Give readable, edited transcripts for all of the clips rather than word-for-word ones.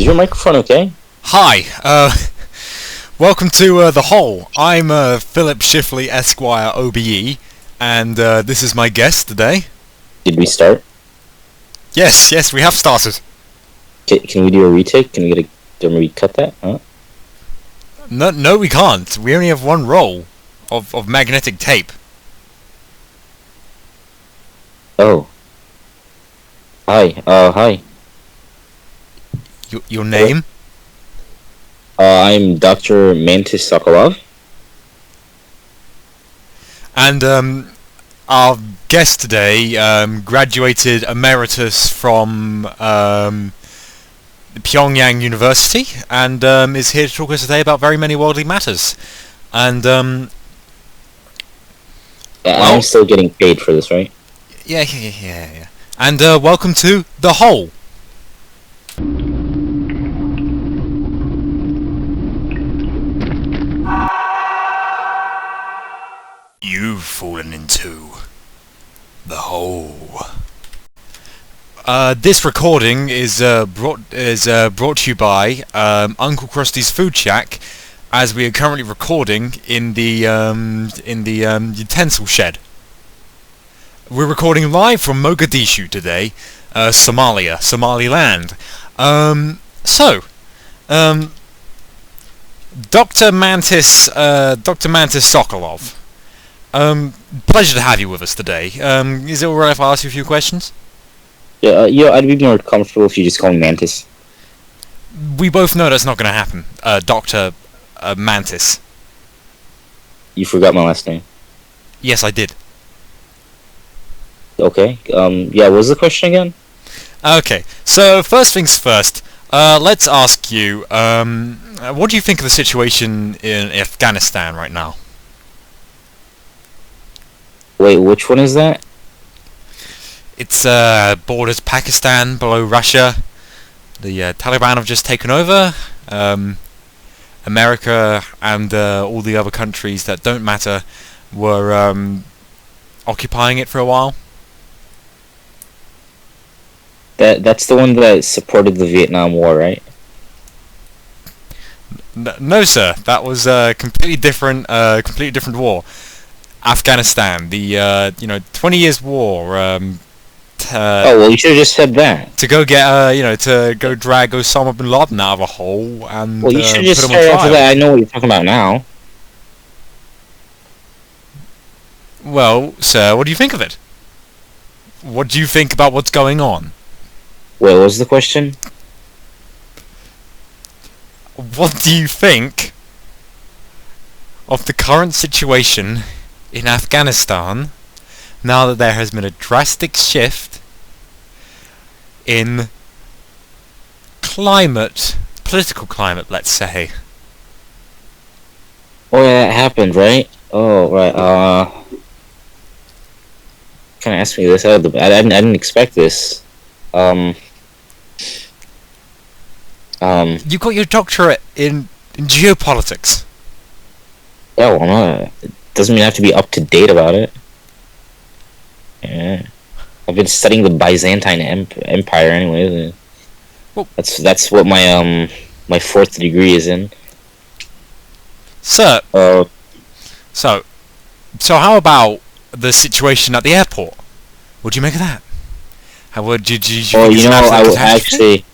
your microphone okay? Hi, welcome to The Hole. I'm Philip Shifley, Esquire, OBE, and this is my guest today. Did we start? Yes, we have started. Can we do a retake? Can we cut that? Huh? No, we can't. We only have one roll of magnetic tape. Oh. Hi. Your name? I'm Dr. Mantis Sokolov. And our guest today graduated emeritus from Pyongyang University and is here to talk to us today about very many worldly matters. And I'm still getting paid for this, right? Yeah. And welcome to The Hole. You've fallen into the hole. This recording is brought to you by Uncle Krusty's Food Shack, as we are currently recording in the utensil shed. We're recording live from Mogadishu today, Somaliland. Dr. Mantis Sokolov. Pleasure to have you with us today. Is it alright if I ask you a few questions? Yeah, I'd be more comfortable if you just call me Mantis. We both know that's not going to happen, Dr. Mantis. You forgot my last name. Yes, I did. Okay, what was the question again? Okay, so first things first, let's ask you, what do you think of the situation in Afghanistan right now? Wait, which one is that? It's borders Pakistan, below Russia. The Taliban have just taken over. America and all the other countries that don't matter were occupying it for a while. That's the one that supported the Vietnam War, right? No, sir. That was a completely different war. Afghanistan, the 20 years war. Well, you should have just said that. To go get to go drag Osama bin Laden out of a hole and well, you should put just him on say trial. after that. I know what you're talking about now. Well, sir, what do you think of it? What do you think about what's going on? Wait, what was the question? What do you think of the current situation in Afghanistan now that there has been a drastic shift in political climate, let's say? Oh, yeah, that happened, right? Oh, right. Kind of asked me this out of the. I didn't expect this. You got your doctorate in geopolitics. Yeah, well, no, it doesn't mean I have to be up to date about it. Yeah, I've been studying the Byzantine Empire, anyways. Well, that's what my my fourth degree is in. Sir. So how about the situation at the airport? What do you make of that? How would you think it's an absolute catastrophe?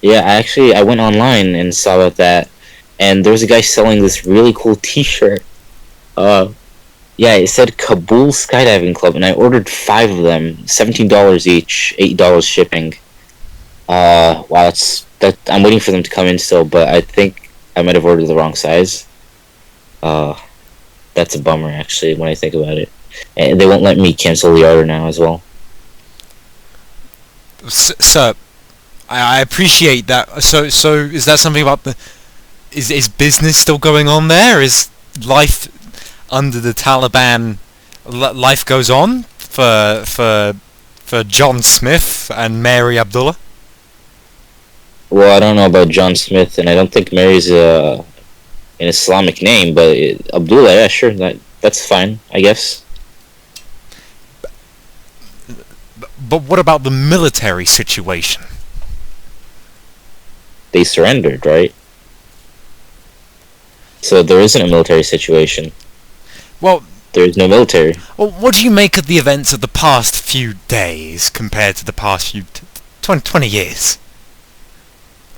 I went online and saw about that, and there was a guy selling this really cool T-shirt. It said Kabul Skydiving Club, and I ordered 5 of them, $17 each, $8 shipping. Wow, I'm waiting for them to come in still, but I think I might have ordered the wrong size. That's a bummer, actually, when I think about it. And they won't let me cancel the order now as well. Sir, I appreciate that. So is that something about the... Is business still going on there? Is life under the Taliban... Life goes on for John Smith and Mary Abdullah? Well, I don't know about John Smith, and I don't think Mary's an Islamic name, but Abdullah, yeah, sure, that's fine, I guess. But what about the military situation? they surrendered, right? So there isn't a military situation. Well, there is no military. Well, what do you make of the events of the past few days compared to the past few 20 years?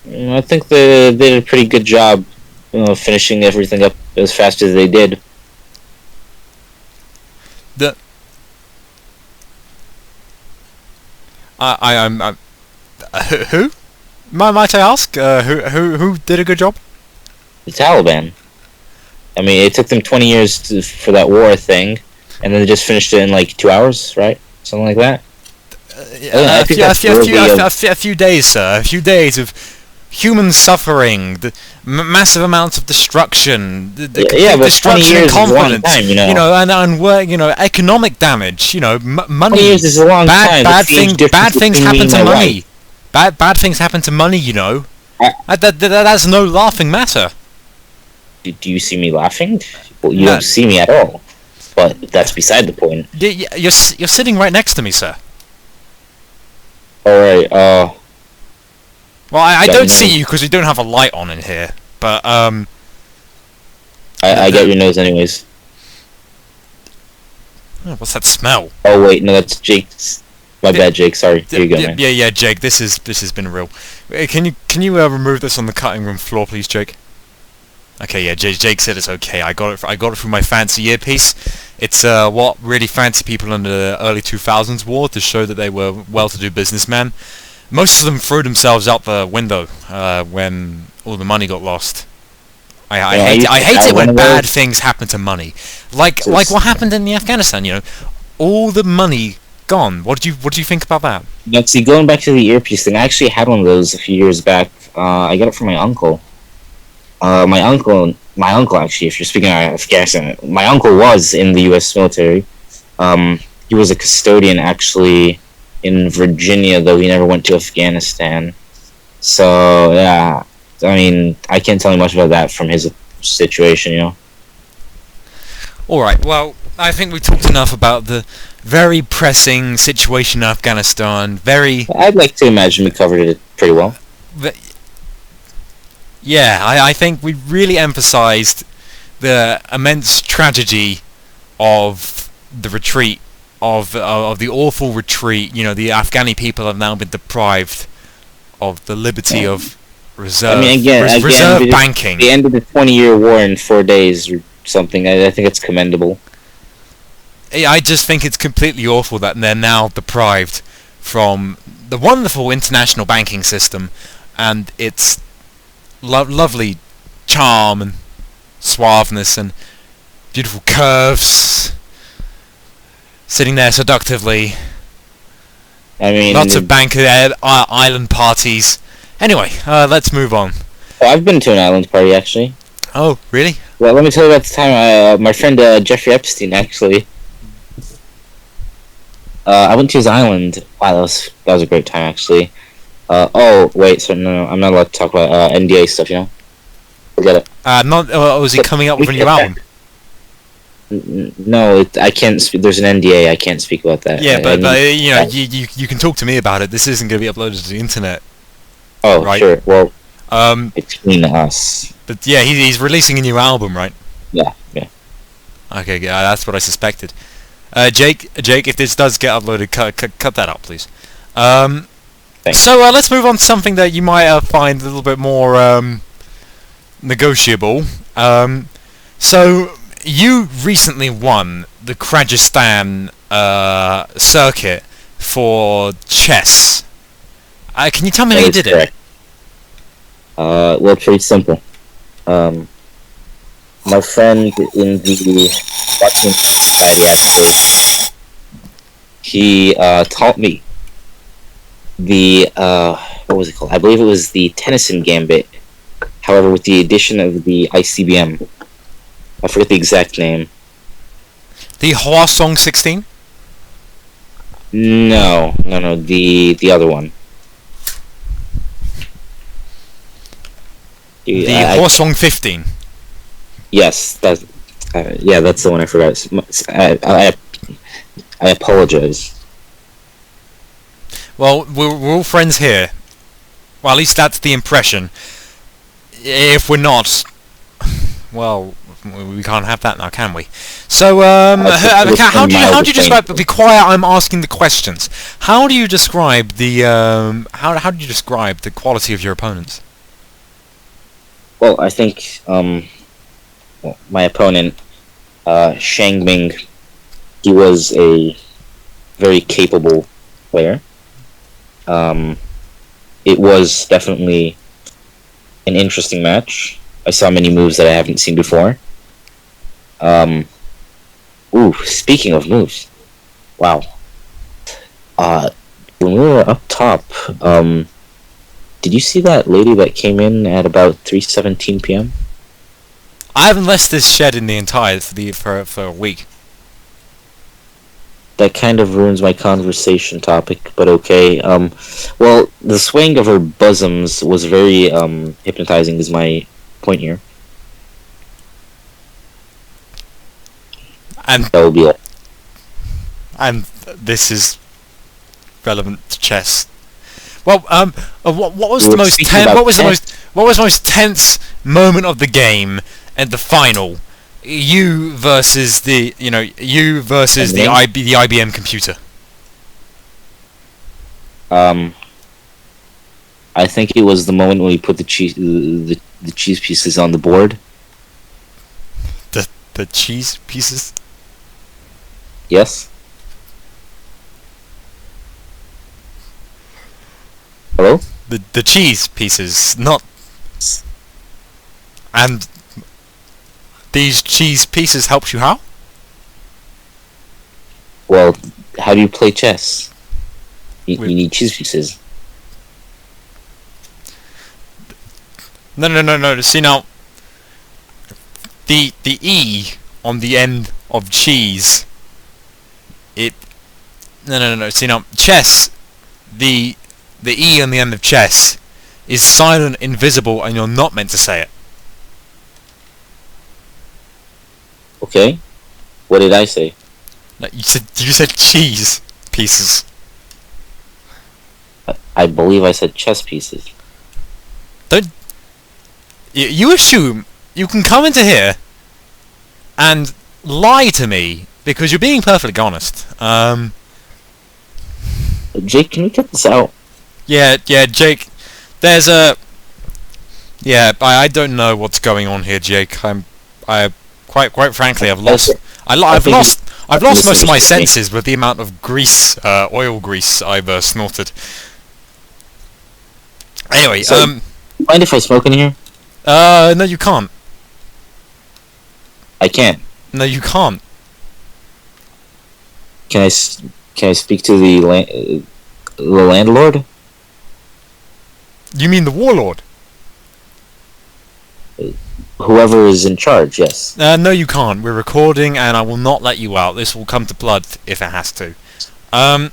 I think they did a pretty good job, finishing everything up as fast as they did. I'm who? Might I ask? Who did a good job? The Taliban. I mean, it took them 20 years for that war thing, and then they just finished it in like 2 hours, right? Something like that. A few days, sir. A few days of human suffering, the massive amounts of destruction, the destruction and confidence, and economic damage. Money. 20 years is a long time. Bad things happen to money. Bad things happen to money. That's no laughing matter. Do you see me laughing? Well, you don't see me at all. But that's beside the point. You're sitting right next to me, sir. Alright, well, I don't see you because we don't have a light on in here, but, I get your nose anyways. Oh, what's that smell? Oh, wait, no, that's Jake's. My bad, Jake, sorry. Here you go, man. Yeah, Jake, this has been real. Can you remove this on the cutting room floor, please, Jake? Okay, yeah, Jake said it's okay. I got it through my fancy earpiece. It's what really fancy people in the early 2000s wore to show that they were well-to-do businessmen. Most of them threw themselves out the window when all the money got lost. I hate it when bad things happen to money, like what happened in the Afghanistan. All the money gone. What did you think about that? Yeah, see, going back to the earpiece thing, I actually had one of those a few years back. I got it from my uncle. My uncle, actually, if you're speaking of Afghanistan, my uncle was in the U.S. military. He was a custodian, actually, in Virginia, though he never went to Afghanistan. So, yeah, I mean, I can't tell you much about that from his situation, Alright, well, I think we talked enough about the very pressing situation in Afghanistan. I'd like to imagine we covered it pretty well. Yeah, I think we really emphasized the immense tragedy of the retreat, of the awful retreat. The Afghani people have now been deprived of the liberty of reserve banking. The end of the 20-year war in 4 days or something. I think it's commendable. I just think it's completely awful that they're now deprived from the wonderful international banking system and its lovely charm and suaveness and beautiful curves, sitting there seductively. I mean, lots of island parties. Anyway, let's move on. Oh, I've been to an island party, actually. Oh, really? Well, let me tell you about the time my friend Jeffrey Epstein, actually. I went to his island. Wow, that was a great time, actually. Oh, wait, so no, I'm not allowed to talk about NDA stuff, Forget it. Was he coming up with a new album? No, I can't speak. There's an NDA, I can't speak about that. Yeah, but you can talk to me about it. This isn't going to be uploaded to the internet. Oh, right? Sure, well, between us. But yeah, he's releasing a new album, right? Yeah. Okay, yeah, that's what I suspected. Jake, if this does get uploaded, cut that out, please. So let's move on to something that you might find a little bit more negotiable. So you recently won the Kyrgyzstan circuit for chess. Can you tell me how you did it? Well, pretty simple. My friend in the Russian society, actually, he taught me the what was it called? I believe it was the Tennyson Gambit. However, with the addition of the ICBM, I forget the exact name. The Hwasong 16? No, the other one. The Hwasong 15. Yes, that's the one I forgot. I apologize. Well, we're all friends here. Well, at least that's the impression. If we're not, well, we can't have that now, can we? So, how do you describe? Be quiet. I'm asking the questions. How do you describe the how do you describe the quality of your opponents? Well, I think my opponent, Shang Ming, he was a very capable player. It was definitely an interesting match. I saw many moves that I haven't seen before. Speaking of moves, wow. When we were up top, did you see that lady that came in at about 3:17 p.m.? I haven't left this shed in the entire for a week. That kind of ruins my conversation topic, but okay. Well, the swaying of her bosoms was very hypnotizing. Is my point here. And that will be it. And this is relevant to chess. Well, what was the most tense moment of the game and the final? You versus the IBM computer. I think it was the moment when we put the cheese pieces on the board. The cheese pieces? Yes. Hello? The cheese pieces, not. And these cheese pieces helped you how? Well, how do you play chess? You need cheese pieces. No. See now, the E on the end of cheese. No. See now, chess. The E on the end of chess is silent, invisible, and you're not meant to say it. Okay. What did I say? No, you said cheese pieces. I believe I said chess pieces. Don't you assume you can come into here and lie to me because you're being perfectly honest. Jake, can we cut this out? Yeah, Jake. There's a. Yeah, I don't know what's going on here, Jake. Quite frankly, I've lost most of my senses with the amount of grease, oil grease I've snorted. Anyway, so, mind if I smoke in here? No, you can't. I can't. No, you can't. Can I speak to the landlord? You mean the warlord? Whoever is in charge, yes. No, you can't. We're recording, and I will not let you out. This will come to blood if it has to. Can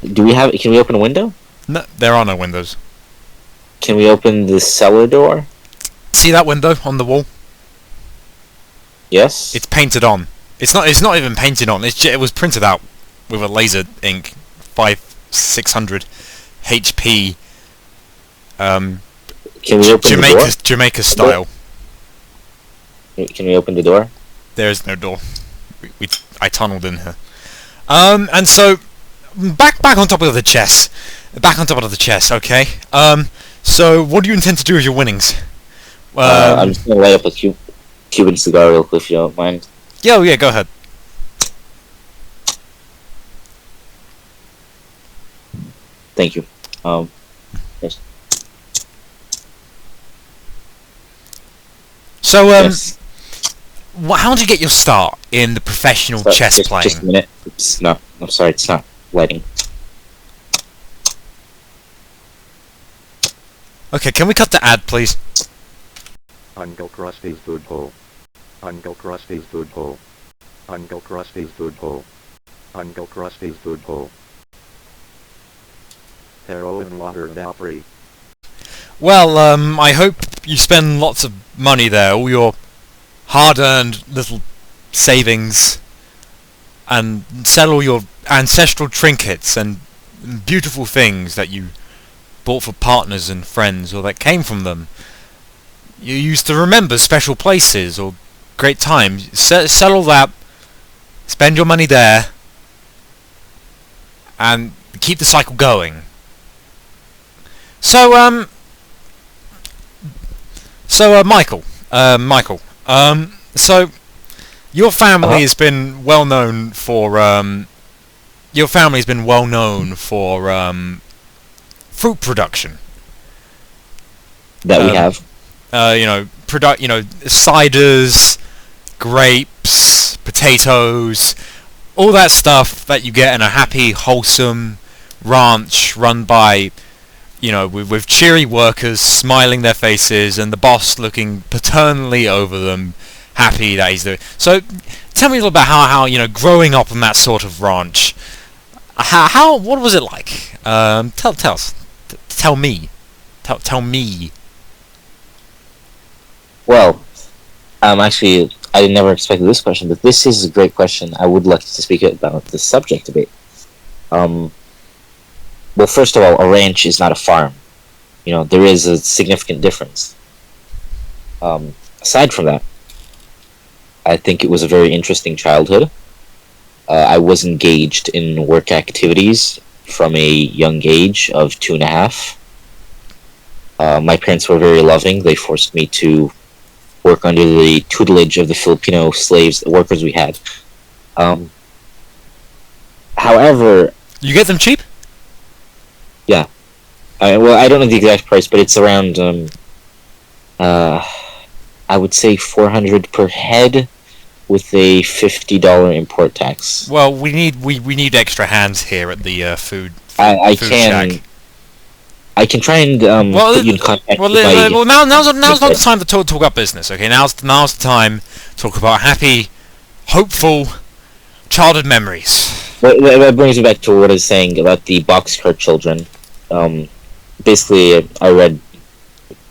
we open a window? No, there are no windows. Can we open the cellar door? See that window on the wall? Yes. It's painted on. It's not even painted on. It was printed out with a laser ink, 600 HP. Can we open the door? Jamaica style. Can we open the door? There is no door. I tunneled in here. And so back on top of the chess. Back on top of the chess. Okay. So what do you intend to do with your winnings? I'm just gonna light up a Cuban cigar real quick, if you don't mind. Yeah, go ahead. Thank you. Yes. So, yes. How did you get your start in the professional chess playing? Just a minute. I'm sorry, it's not lighting. Okay, can we cut the ad, please? Uncle Krusty's Food Hole. Uncle Krusty's Food Hole. Uncle Krusty's Food Hole. Uncle Krusty's Food Hole. Heroin, water, and Alfrey. Well, I hope you spend lots of money there, all your hard-earned little savings, and sell all your ancestral trinkets and beautiful things that you bought for partners and friends, or that came from them. You used to remember special places or great times. Sell all that, spend your money there, and keep the cycle going. So, Michael, so your family has been well known for fruit production. That we have. Ciders, grapes, potatoes, all that stuff that you get in a happy, wholesome ranch run by, with cheery workers smiling their faces and the boss looking paternally over them, happy that he's doing. So, tell me a little about how growing up on that sort of ranch. What was it like? Tell us. Tell me. Tell me. Well, actually, I never expected this question, but this is a great question. I would like to speak about the subject a bit. Well, first of all, a ranch is not a farm. There is a significant difference. Aside from that, I think it was a very interesting childhood. I was engaged in work activities from a young age of 2.5. My parents were very loving. They forced me to work under the tutelage of the Filipino slaves, the workers we had. However... You get them cheap? Yeah. I don't know the exact price, but it's around, I would say $400 per head with a $50 import tax. Well, we need extra hands here at the food I food can... shack. I can try and put you in contact with my... Well, now's not the time to talk about business, okay? Now's the time to talk about happy, hopeful childhood memories. That brings me back to what I was saying about the boxcar children. Basically, I read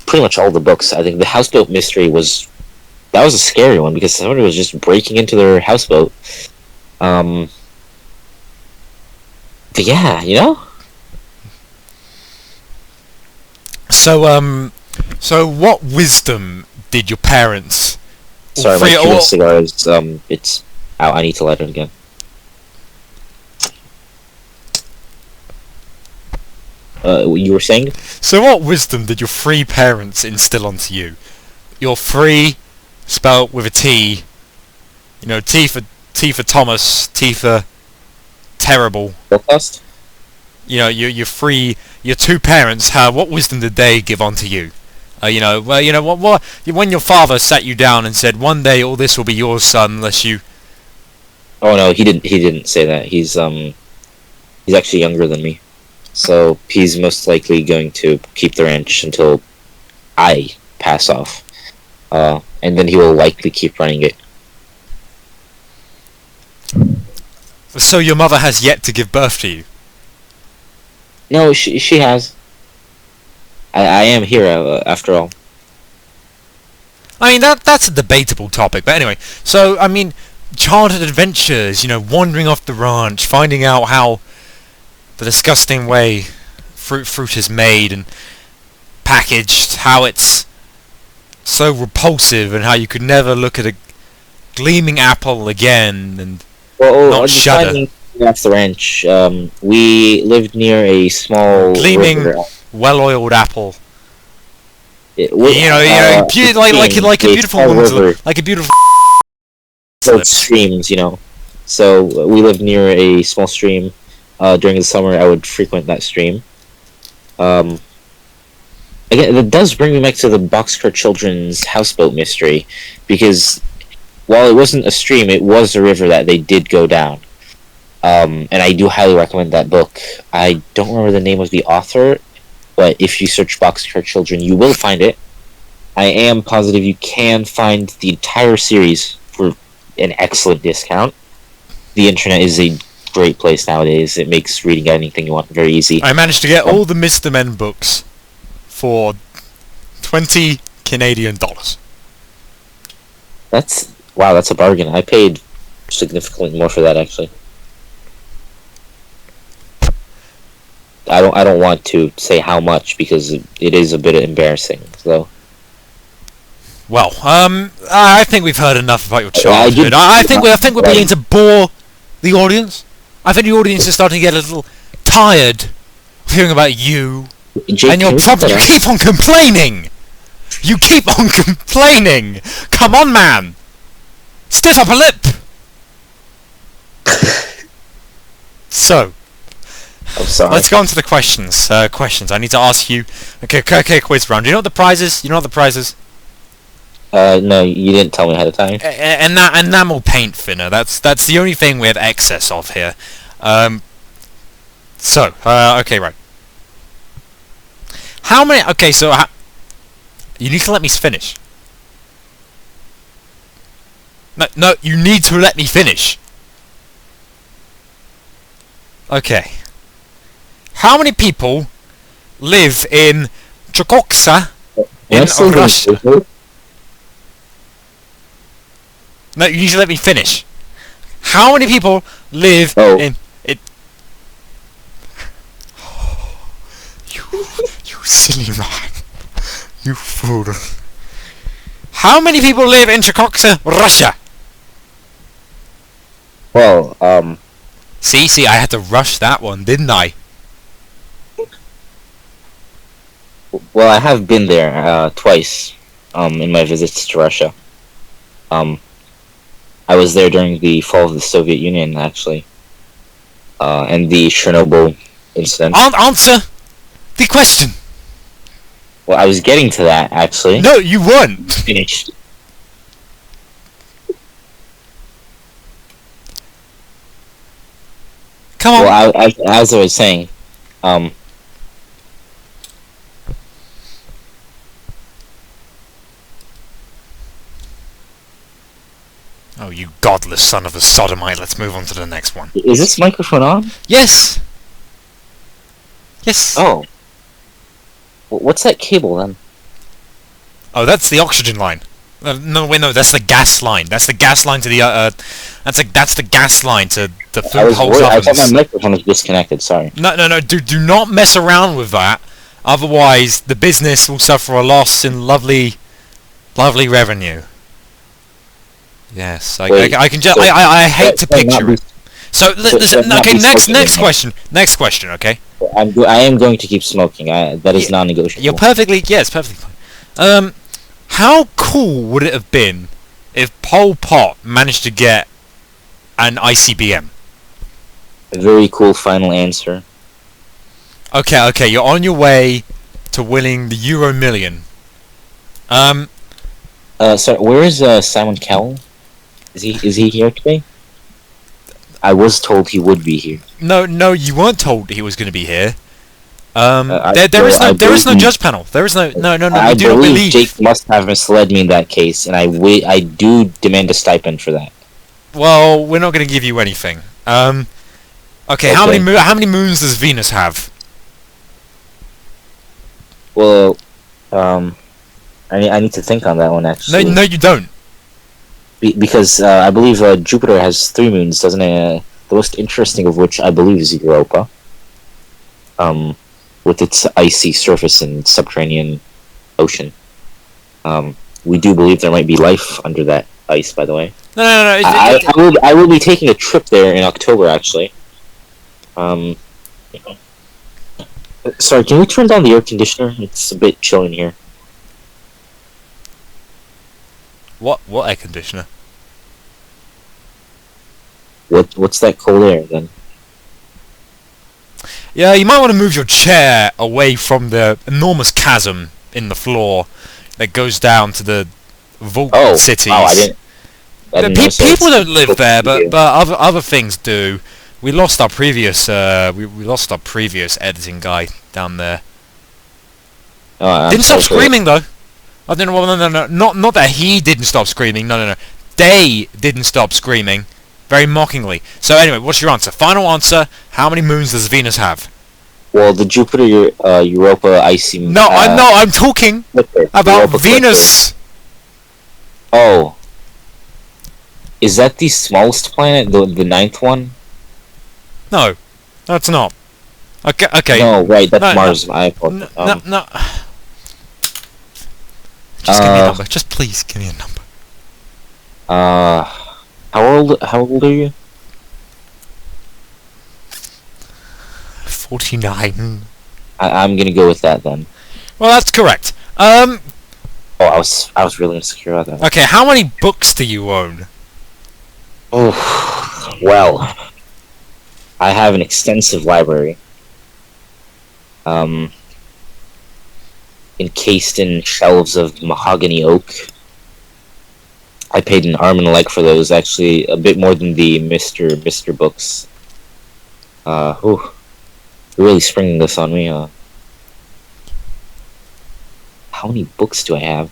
pretty much all the books. I think the houseboat mystery was a scary one because somebody was just breaking into their houseboat. But yeah, So what wisdom did your parents... Sorry, my Cuban cigar is, it's out. I need to light it again. You were saying? So what wisdom did your free parents instill onto you? Your free, spelled with a T. T for Thomas, T for terrible. Podcast? Your free, your two parents, what wisdom did they give onto you? What when your father sat you down and said, one day all this will be yours, son, unless you... Oh no, he didn't say that. He's actually younger than me. So he's most likely going to keep the ranch until I pass off. And then he will likely keep running it. So your mother has yet to give birth to you? No, she has. I am here, after all. I mean, that's a debatable topic, but anyway. So, I mean, childhood adventures, wandering off the ranch, finding out how the disgusting way fruit is made and packaged, how it's so repulsive, and how you could never look at a gleaming apple again and not shudder. Off the ranch, we lived near a small gleaming, river. well-oiled apple. Like a beautiful river. like a beautiful. So streams, So we lived near a small stream. During the summer, I would frequent that stream. Again, it does bring me back to the Boxcar Children's houseboat mystery, because while it wasn't a stream, it was a river that they did go down. And I do highly recommend that book. I don't remember the name of the author, but if you search Boxcar Children, you will find it. I am positive you can find the entire series for an excellent discount. The internet is a great place nowadays. It makes reading anything you want very easy. I managed to get all the Mr. Men books for $20 Canadian. That's a bargain. I paid significantly more for that, actually. I don't want to say how much because it is a bit embarrassing. So. Well, I think we've heard enough about your childhood. did- I think we're beginning to bore the audience. I think the audience is starting to get a little tired of hearing about you Jake, and your can we problems. put You keep on complaining. You keep on complaining. Come on, man. Stiff upper lip. So, I'm sorry. let's go on to the questions. Questions. I need to ask you. Okay, quiz round. Do you know what the prize is? You know what the prize is? No, you didn't tell me ahead of time. Enamel paint thinner. That's the only thing we have excess of here. Okay, right. How many? Okay, so you need to let me finish. No, you need to let me finish. Okay. How many people live in Chukotsa in Russia? No, you need to let me finish. How many people live in it? You silly man. You fool. How many people live in Chukotsa, Russia? Well, See, I had to rush that one, didn't I? Well, I have been there twice in my visits to Russia. I was there during the fall of the Soviet Union, actually, and the Chernobyl incident. Answer the question. Well, I was getting to that, actually. No, you weren't. Finished. Come on. Well, as I was saying, Oh, you godless son of a sodomite. Let's move on to the next one. is this microphone on? Yes. Yes. Oh. What's that cable then? Oh, that's the oxygen line. No, wait, no, that's the gas line. That's the gas line to the that's the gas line to the I food was holes worried. I ovens. thought my microphone was disconnected. Sorry. No. Do not mess around with that. Otherwise, the business will suffer a loss in lovely revenue. Yes, Wait, I can just so I hate to that picture it. So listen, not okay, be next smoking next question, okay? I am going to keep smoking. That is non-negotiable. You're perfectly fine. How cool would it have been if Pol Pot managed to get an ICBM? A very cool final answer. Okay, you're on your way to winning the Euro Million. Sorry, where is Simon Cowell? Is he here today? I was told he would be here. No, you weren't told he was going to be here. I There is no believe- judge panel. There is no. I We do not believe believe. Jake must have misled me in that case, and I do demand a stipend for that. Well, we're not going to give you anything. Okay. How Okay. many moons does Venus have? Well, I need to think on that one actually. No, you don't. Because I believe Jupiter has 3 moons, doesn't it? The most interesting of which I believe is Europa. With its icy surface and subterranean ocean. We do believe there might be life under that ice, by the way. No. I will be taking a trip there in October, actually. Sorry, can we turn down the air conditioner? It's a bit chill in here. What air conditioner? What's that cold air then? Yeah, you might want to move your chair away from the enormous chasm in the floor that goes down to the vault cities. Wow, I didn't notice that. People don't live there, but other things do. We lost our previous we lost our previous editing guy down there. Didn't stop screaming though. I don't know. No, not that he didn't stop screaming. No. They didn't stop screaming, very mockingly. So anyway, what's your answer? Final answer. How many moons does Venus have? Well, the Jupiter, Europa, icy. No, I'm talking about Europa Venus. Oh, is that the smallest planet, the 9th one? No, it's not. Okay. No, right, that's No, Mars. I No. Just give me a number. Just please give me a number. How old are you? 49. I'm gonna go with that then. Well, that's correct. Oh, I was really insecure about that. Okay, how many books do you own? Oh, well, I have an extensive library. Encased in shelves of mahogany oak. I paid an arm and a leg for those, actually, a bit more than the Mr. books. You're really springing this on me, How many books do I have?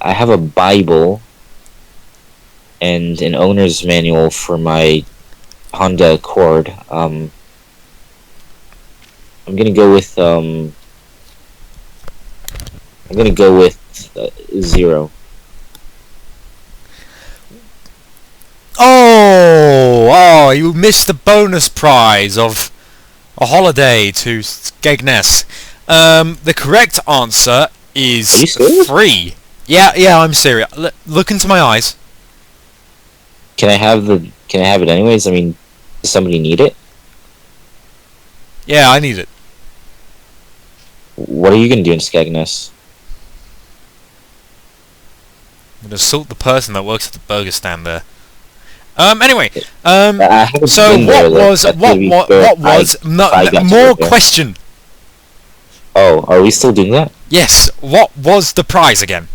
I have a Bible and an owner's manual for my Honda Accord. I'm gonna go with 0. Oh, you missed the bonus prize of a holiday to Skegness. The correct answer Are you is serious? 3. Yeah, I'm serious. Look into my eyes. Can I have it anyways? I mean, does somebody need it? Yeah, I need it. What are you gonna do in Skegness? I'm gonna assault the person that works at the burger stand there. Anyway, I haven't so been there, though. That's gonna be fair. I got to more work there. question? Oh, are we still doing that? Yes, what was the prize again?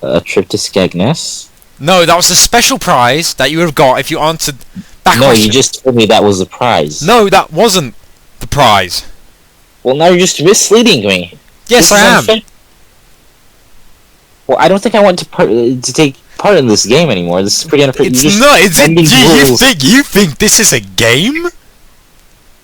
A trip to Skegness? No, that was a special prize that you would have got if you answered that No, question. you just told me that was the prize. No, that wasn't the prize. Well, now you're just misleading me. Yes, This I is am. unfair. Well, I don't think I want to take part in this game anymore. This is pretty unfair. It's You're just not. bending the rules. You think this is a game?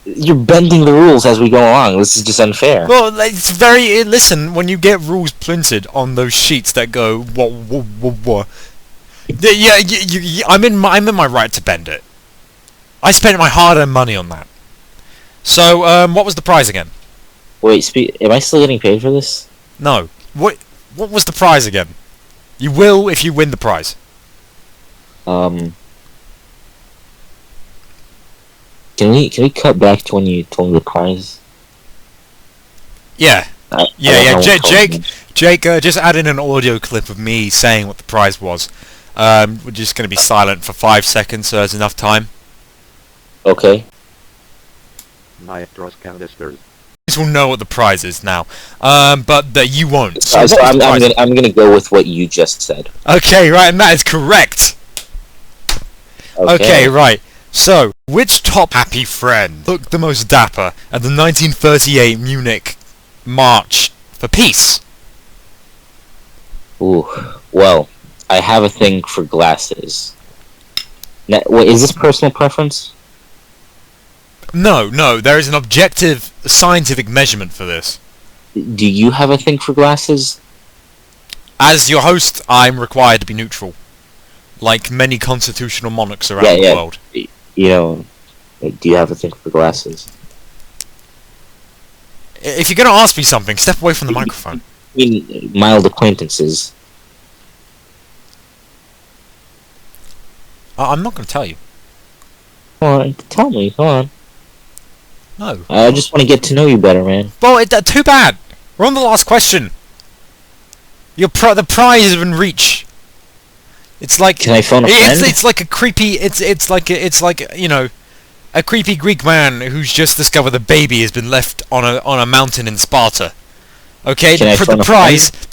You're bending the rules as we go along. This is just unfair. Well, it's very. Listen, when you get rules printed on those sheets that go what. Yeah, I'm in my right to bend it. I spent my hard-earned money on that. So, what was the prize again? Wait, am I still getting paid for this? No. What was the prize again? You will if you win the prize. Can we cut back to when you told me the prize? Yeah. I don't Yeah. know what Jake, just add in an audio clip of me saying what the prize was. We're just going to be silent for 5 seconds, so there's enough time. Okay. Maestros canisters. You will know what the prize is now, but that you won't. So, So what was the prize? I'm gonna go with what you just said. Okay, right, and that is correct. Okay, right. So, which top happy friend looked the most dapper at the 1938 Munich March for Peace? Ooh. Well, I have a thing for glasses. Now, wait, is this personal preference? No, there is an objective scientific measurement for this. Do you have a thing for glasses? As your host, I'm required to be neutral, like many constitutional monarchs around the world. You know, do you have a thing for glasses? If you're going to ask me something, step away from the microphone. I mean, mild acquaintances. I'm not going to tell you. Come on, tell me, come on. No. I just want to get to know you better, man. Well, too bad. We're on the last question. The prize is in reach. It's like Can I phone a friend? it's like a creepy. It's like you know, a creepy Greek man who's just discovered a baby has been left on a mountain in Sparta. Okay, Can I phone the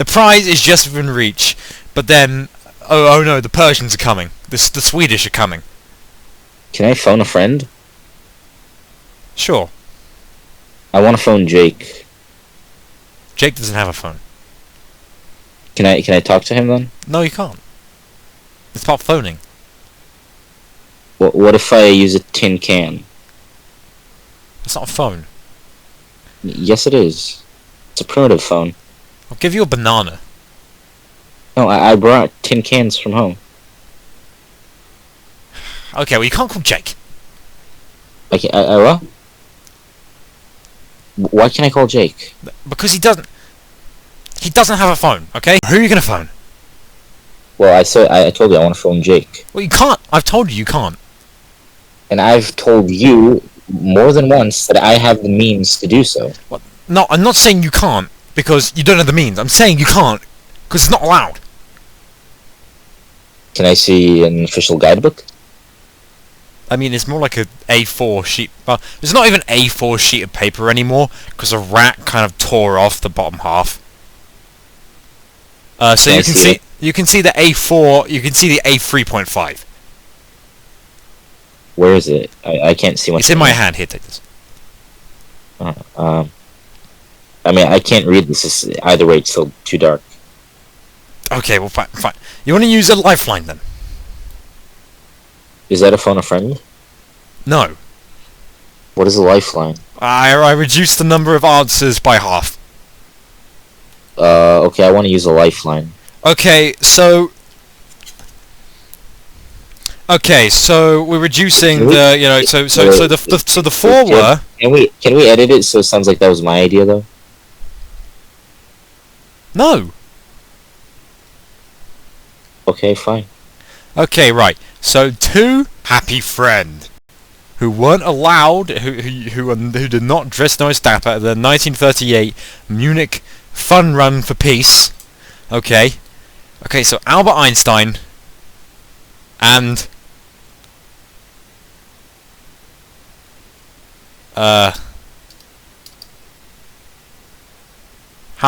a prize is just within reach. But then, oh no, the Persians are coming. The Swedish are coming. Can I phone a friend? Sure. I want to phone Jake. Jake doesn't have a phone. Can I talk to him then? No, you can't. It's about phoning. What if I use a tin can? It's not a phone. Yes, it is. It's a primitive phone. I'll give you a banana. No, I brought tin cans from home. Okay, well you can't call Jake. What? Why can't I call Jake? Because he doesn't have a phone, okay? Who are you gonna phone? Well, I told you I want to phone Jake. Well, you can't. I've told you can't. And I've told you more than once that I have the means to do so. What? No, I'm not saying you can't because you don't have the means. I'm saying you can't because it's not allowed. Can I see an official guidebook? I mean, it's more like a A4 sheet. Well, it's not even A4 sheet of paper anymore because a rat kind of tore off the bottom half. So Can I you can see it? you can see the A4. You can see the A3.5. Where is it? I can't see much. It's in my hand. Here, take this. I mean, I can't read this. Either way, it's still too dark. Okay, well, fine, fine. You want to use a lifeline then? Is that a phone a friend? No. What is a lifeline? I reduced the number of answers by half. Okay, I want to use a lifeline. Okay, so we're reducing the, you know, so the four were. Can we edit it so it sounds like that was my idea though? No. Okay, fine. Okay, right. So two happy friend who weren't allowed, who did not dress nice dapper at the 1938 Munich Fun Run for Peace. Okay. Okay, so Albert Einstein and how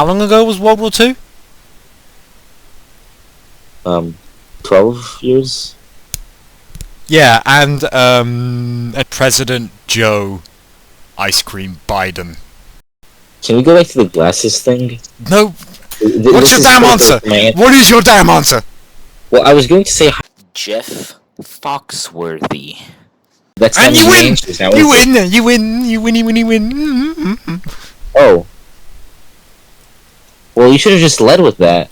long ago was World War II? 12 years? Yeah, and President Joe Ice Cream Biden. Can we go back to the glasses thing? No. What's your damn answer? What is your damn answer? Well, I was going to say Jeff Foxworthy. That's and not you my win. answers now, You is it? win. You win. You win. Oh. Well, you should have just led with that.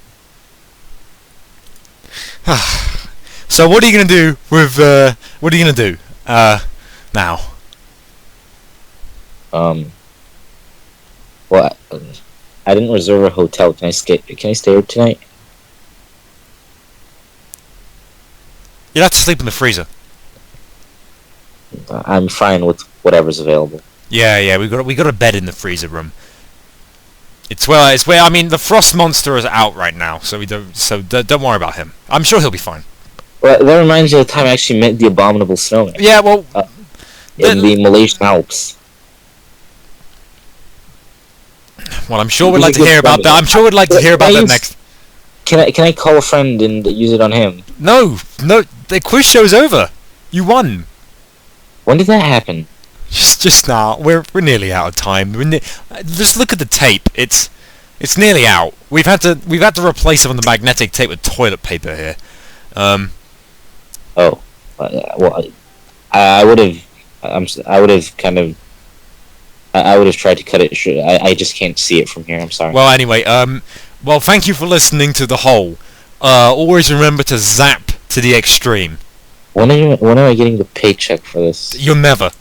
So what are you gonna do with? What are you gonna do? Now. Well, I didn't reserve a hotel. Can I stay here tonight? You'll have to sleep in the freezer. I'm fine with whatever's available. Yeah. We got a bed in the freezer room. It's where I mean the frost monster is out right now, so don't worry about him. I'm sure he'll be fine. Well, that reminds me of the time I actually met the abominable snowman. Yeah, well, in the Malaysian Alps. Well, I'm sure we'd like to hear about that. I'm sure we'd like to hear about that next. Can I call a friend and use it on him? No, the quiz show's over. You won. When did that happen? Just now. We're nearly out of time. Just look at the tape. It's nearly out. We've had to replace some of the magnetic tape with toilet paper here. Oh, well, I would have tried to cut it short. I just can't see it from here. I'm sorry. Well, anyway, well, thank you for listening to The Whole. Always remember to zap to the extreme. When am I getting the paycheck for this? You'll never.